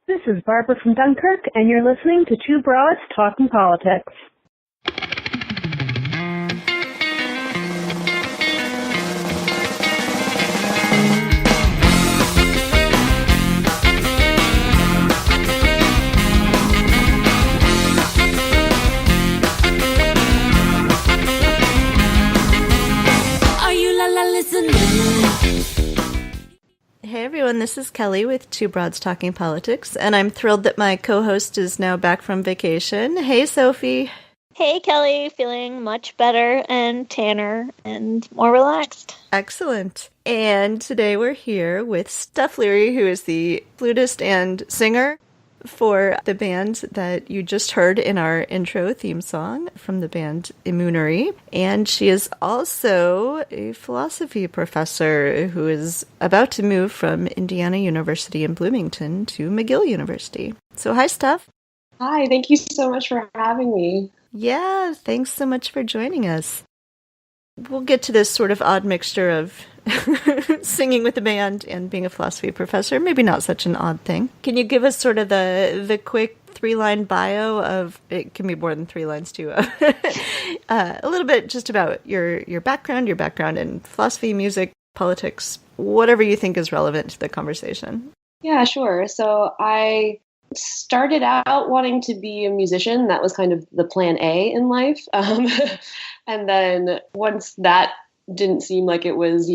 This is Barbara from Dunkirk, and you're listening to Two Broads Talking Politics. Are you listening? Hey everyone, this is Kelly with Two Broads Talking Politics, and I'm thrilled that my co-host is now back from vacation. Hey Sophie. Hey Kelly, feeling much better and tanner and more relaxed. Excellent. And today we're here with Steph Leary, who is the flutist and singer for the band that you just heard in our intro theme song from the band IMUNURI. And she is also a philosophy professor who is about to move from Indiana University in Bloomington to McGill University. So hi, Steph. Hi, thank you so much for having me. Yeah, thanks so much for joining us. We'll get to this sort of odd mixture of singing with the band and being a philosophy professor. Maybe not such an odd thing. Can you give us sort of the quick 3-line bio of, it can be more than 3 lines too, a little bit just about your background in philosophy, music, politics, whatever you think is relevant to the conversation. Yeah, sure. So I started out wanting to be a musician. That was kind of the plan A in life. And then once that didn't seem like it was,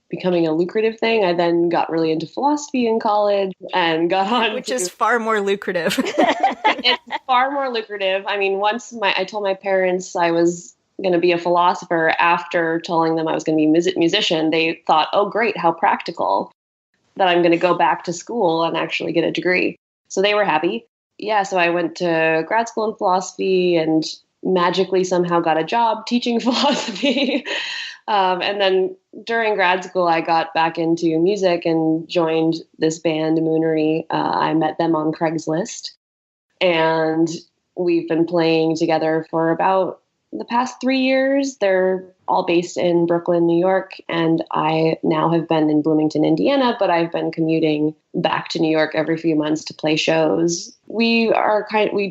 becoming a lucrative thing, I then got really into philosophy in college and got on. Which is far more lucrative. It's far more lucrative. I mean, I told my parents I was going to be a philosopher after telling them I was going to be a musician, they thought, oh, great, how practical that I'm going to go back to school and actually get a degree. So they were happy. Yeah, so I went to grad school in philosophy and magically somehow got a job teaching philosophy. And then during grad school, I got back into music and joined this band, IMUNURI. I met them on Craigslist. And we've been playing together for about the past 3 years. They're all based in Brooklyn, New York. And I now have been in Bloomington, Indiana, but I've been commuting back to New York every few months to play shows. We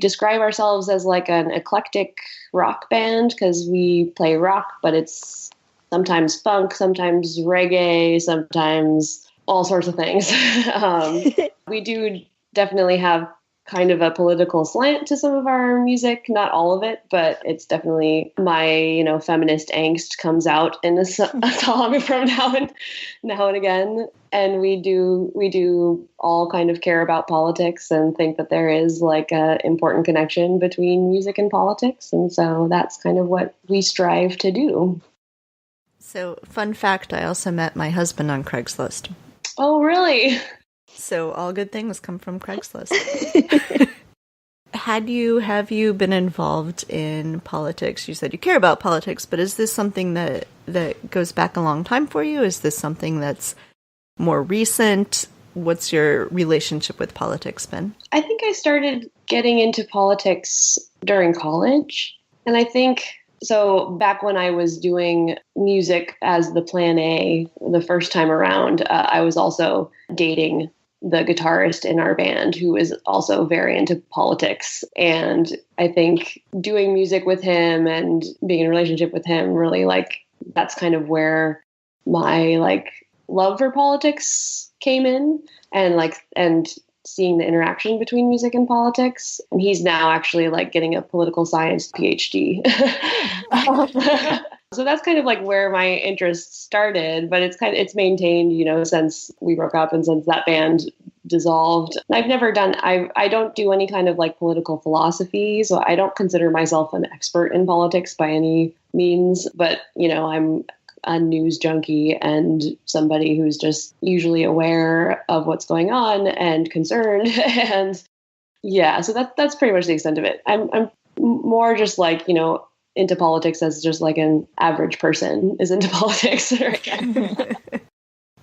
describe ourselves as like an eclectic rock band because we play rock, but it's sometimes funk, sometimes reggae, sometimes all sorts of things. We do definitely have kind of a political slant to some of our music, not all of it, but it's definitely my, feminist angst comes out in a song from now and again. And we do all kind of care about politics and think that there is like a important connection between music and politics. And so that's kind of what we strive to do. So, fun fact, I also met my husband on Craigslist. Oh, really? So all good things come from Craigslist. Have you been involved in politics? You said you care about politics, but is this something that goes back a long time for you? Is this something that's more recent? What's your relationship with politics been? I think I started getting into politics during college. And I think, so back when I was doing music as the plan A the first time around, I was also dating the guitarist in our band who is also very into politics. And I think doing music with him and being in a relationship with him really that's kind of where my love for politics came in and seeing the interaction between music and politics. And he's now actually getting a political science PhD. So that's kind of where my interest started, but it's maintained, since we broke up and since that band dissolved. I don't do any kind of political philosophy, so I don't consider myself an expert in politics by any means, but I'm a news junkie and somebody who's just usually aware of what's going on and concerned. And yeah, so that's pretty much the extent of it. I'm more just into politics as just an average person is into politics.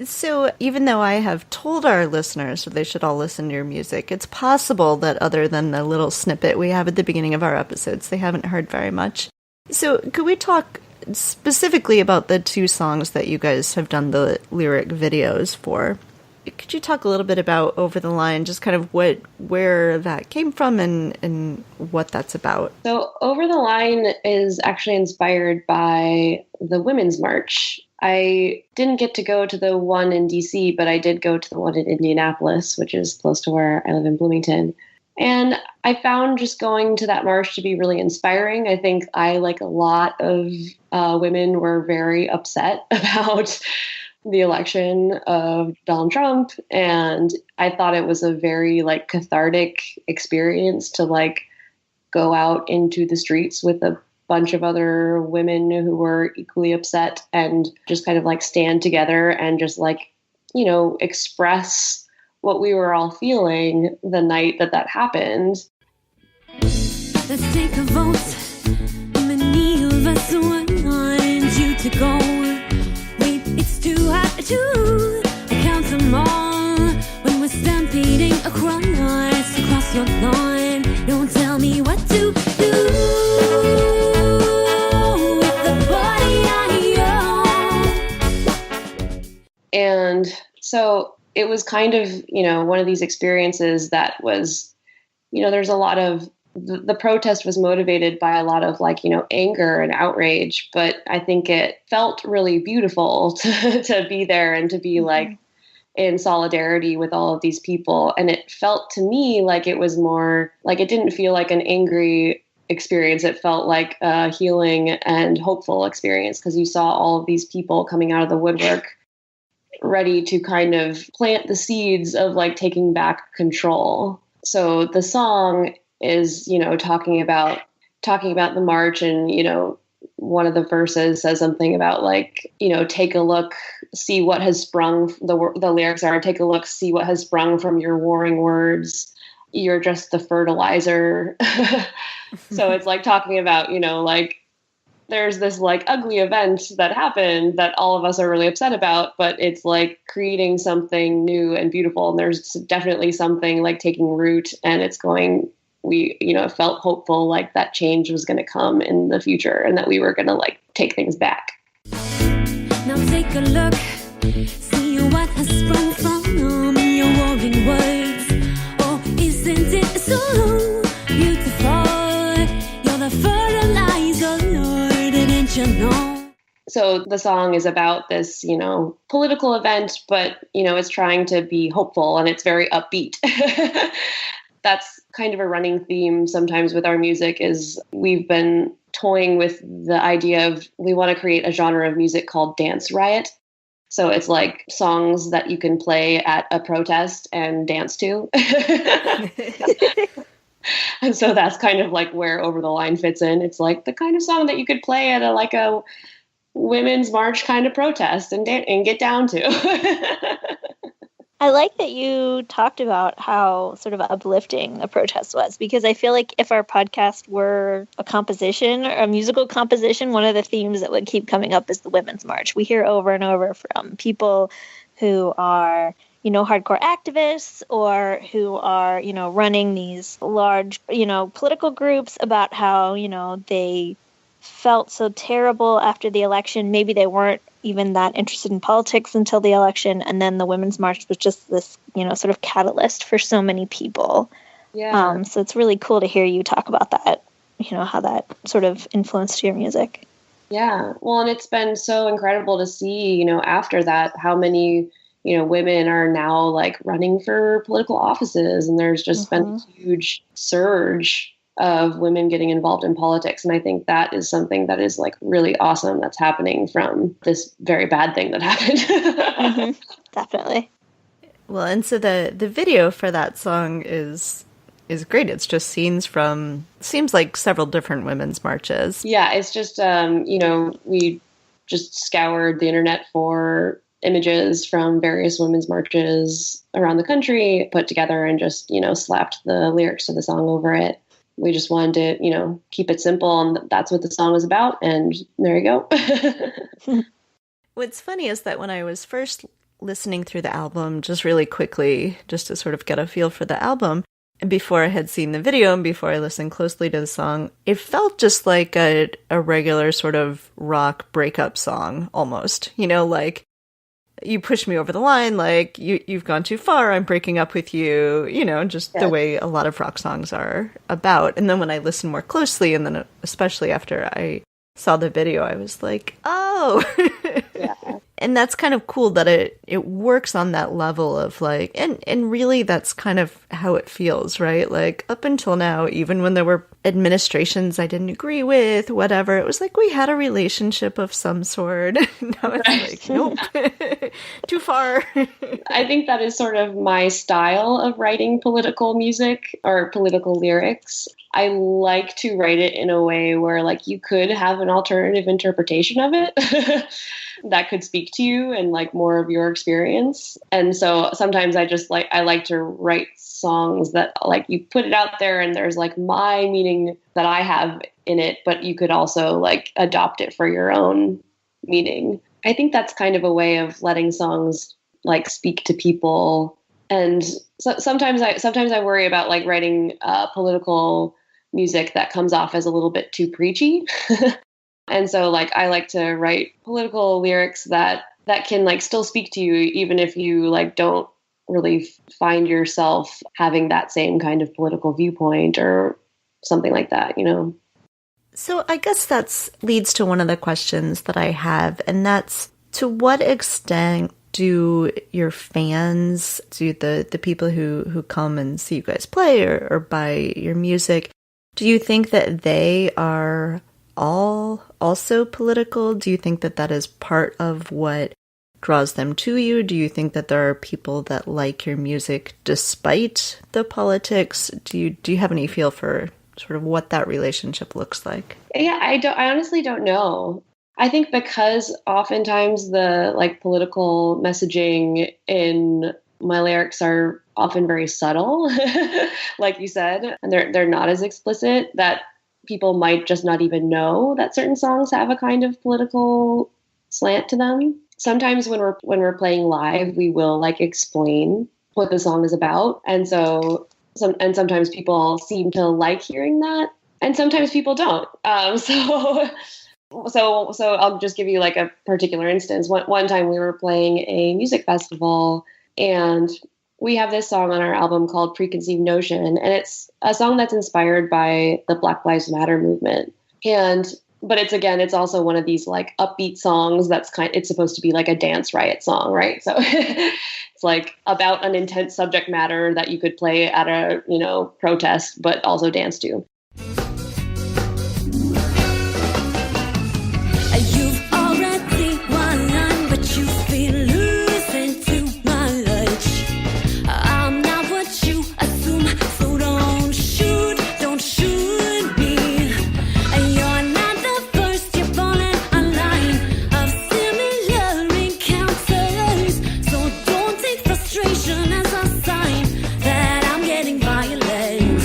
So even though I have told our listeners that they should all listen to your music, it's possible that other than the little snippet we have at the beginning of our episodes, they haven't heard very much. So could we talk specifically about the 2 songs that you guys have done the lyric videos for? Could you talk a little bit about Over the Line, just kind of where that came from and what that's about? So Over the Line is actually inspired by the Women's March. I didn't get to go to the one in DC, but I did go to the one in Indianapolis, which is close to where I live in Bloomington. And I found just going to that march to be really inspiring. I think I, like a lot of women, were very upset about the election of Donald Trump. And I thought it was a very like cathartic experience to like go out into the streets with a bunch of other women who were equally upset and just kind of like stand together and just like, you know, express what we were all feeling the night that happened. Let's take a vote. Many of us want you to go. Wait, it's too hot to count them all. When we're stampeding across your line, don't tell me what to do with the body I own. And so it was kind of, you know, one of these experiences that was, you know, there's a lot of, the protest was motivated by a lot of like, you know, anger and outrage, but I think it felt really beautiful to be there and to be like in solidarity with all of these people. And it felt to me like it was more like, it didn't feel like an angry experience. It felt like a healing and hopeful experience because you saw all of these people coming out of the woodwork ready to kind of plant the seeds of like taking back control. So the song is, you know, talking about the march, and, you know, one of the verses says something about like, you know, take a look, see what has sprung. The lyrics are, take a look, see what has sprung from your warring words. You're just the fertilizer. So it's like talking about, you know, like there's this like ugly event that happened that all of us are really upset about, but it's like creating something new and beautiful. And there's definitely something like taking root, and it's going, you know, it felt hopeful, like that change was going to come in the future and that we were going to like take things back. Now take a look, see what has sprung from your warring words. Oh, isn't it so beautiful? You're the fertilizer, Lord, didn't you know? So the song is about this, you know, political event, but, you know, it's trying to be hopeful and it's very upbeat. That's kind of a running theme sometimes with our music, is we've been toying with the idea of, we want to create a genre of music called dance riot. So it's like songs that you can play at a protest and dance to. And so that's kind of like where Over the Line fits in. It's like the kind of song that you could play at a women's march kind of protest and get down to. I like that you talked about how sort of uplifting a protest was, because I feel like if our podcast were a composition or a musical composition, one of the themes that would keep coming up is the Women's March. We hear over and over from people who are, you know, hardcore activists or who are, you know, running these large, you know, political groups about how, you know, they felt so terrible after the election. Maybe they weren't even that interested in politics until the election. And then the Women's March was just this, you know, sort of catalyst for so many people. Yeah. So it's really cool to hear you talk about that, you know, how that sort of influenced your music. Yeah. Well, and it's been so incredible to see, you know, after that, how many, you know, women are now like running for political offices. And there's just been a huge surge of women getting involved in politics. And I think that is something that is like really awesome that's happening from this very bad thing that happened. Definitely. Well, and so the video for that song is great. It's just scenes from, seems like several different women's marches. Yeah, it's just, you know, we just scoured the internet for images from various women's marches around the country, put together and just, you know, slapped the lyrics to the song over it. We just wanted to, you know, keep it simple, and that's what the song was about. And there you go. What's funny is that when I was first listening through the album, just really quickly, just to sort of get a feel for the album, and before I had seen the video and before I listened closely to the song, it felt just like a regular sort of rock breakup song almost, you know, like you push me over the line, like, you've gone too far, I'm breaking up with you, you know, just the way a lot of rock songs are about. And then when I listen more closely, and then especially after I saw the video, I was like, oh. Yeah. And that's kind of cool that it works on that level of like, and really that's kind of how it feels, right? Like up until now, even when there were administrations I didn't agree with, whatever, it was like we had a relationship of some sort. Now it's like, nope, too far. I think that is sort of my style of writing political music or political lyrics. I like to write it in a way where like you could have an alternative interpretation of it that could speak to you and like more of your experience. And so sometimes I like to write songs that like you put it out there and there's like my meaning that I have in it, but you could also like adopt it for your own meaning. I think that's kind of a way of letting songs like speak to people. And so sometimes I worry about like writing political music that comes off as a little bit too preachy. And so like I like to write political lyrics that can like still speak to you, even if you like don't really find yourself having that same kind of political viewpoint or something like that, you know? So I guess that's leads to one of the questions that I have, and that's to what extent do your fans, do the people who come and see you guys play or buy your music, do you think that they are all also political? Do you think that that is part of what draws them to you? Do you think that there are people that like your music despite the politics? Do you have any feel for sort of what that relationship looks like? Yeah, I honestly don't know. I think because oftentimes the like political messaging in my lyrics are often very subtle, like you said, and they're not as explicit, that people might just not even know that certain songs have a kind of political slant to them. Sometimes when we're playing live, we will like explain what the song is about, and sometimes people seem to like hearing that, and sometimes people don't. So I'll just give you like a particular instance. One time we were playing a music festival, and we have this song on our album called Preconceived Notion, and it's a song that's inspired by the Black Lives Matter movement. But it's also one of these like upbeat songs it's supposed to be like a dance riot song, right? So it's like about an intense subject matter that you could play at a, you know, protest, but also dance to. You've already won, but you feel losing too much. I'm not what you assume, so don't shoot me. You're not the first, you're falling a line of similar encounters. So don't take frustration as a sign that I'm getting violent.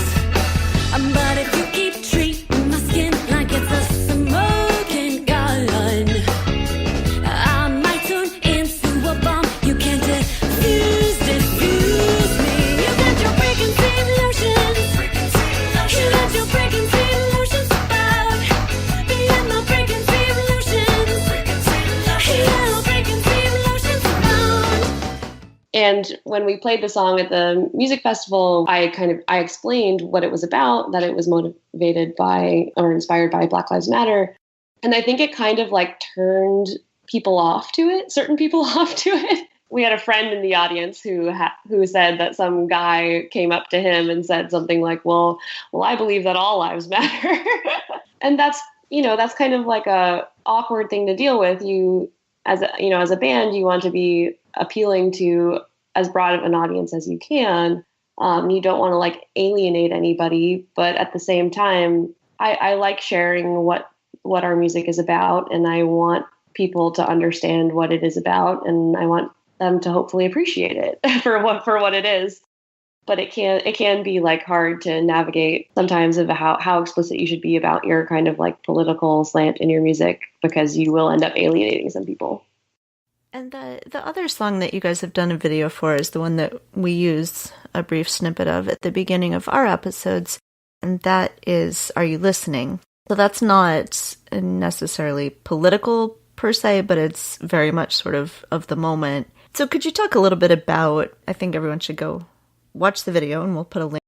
But if you keep treating my skin like it's a smoking gun, I might turn into a bomb. You can't diffuse me. You got your preconceived notions. You got your preconceived notions about being my preconceived notions. Yeah, preconceived notions about. And when we played the song at the music festival, I explained what it was about, that it was motivated by or inspired by Black Lives Matter. And I think it kind of like turned people off to it, certain people off to it. We had a friend in the audience who said that some guy came up to him and said something like, well, I believe that all lives matter. And that's kind of like a awkward thing to deal with. You, as a band, you want to be appealing to as broad of an audience as you can. You don't want to like alienate anybody, but at the same time, I like sharing what our music is about, and I want people to understand what it is about, and I want them to hopefully appreciate it for what it is. But it can be like hard to navigate sometimes of how explicit you should be about your kind of like political slant in your music, because you will end up alienating some people. And the other song that you guys have done a video for is the one that we use a brief snippet of at the beginning of our episodes, and that is Are You Listening? So that's not necessarily political per se, but it's very much sort of the moment. So could you talk a little bit about, I think everyone should go watch the video, and we'll put a link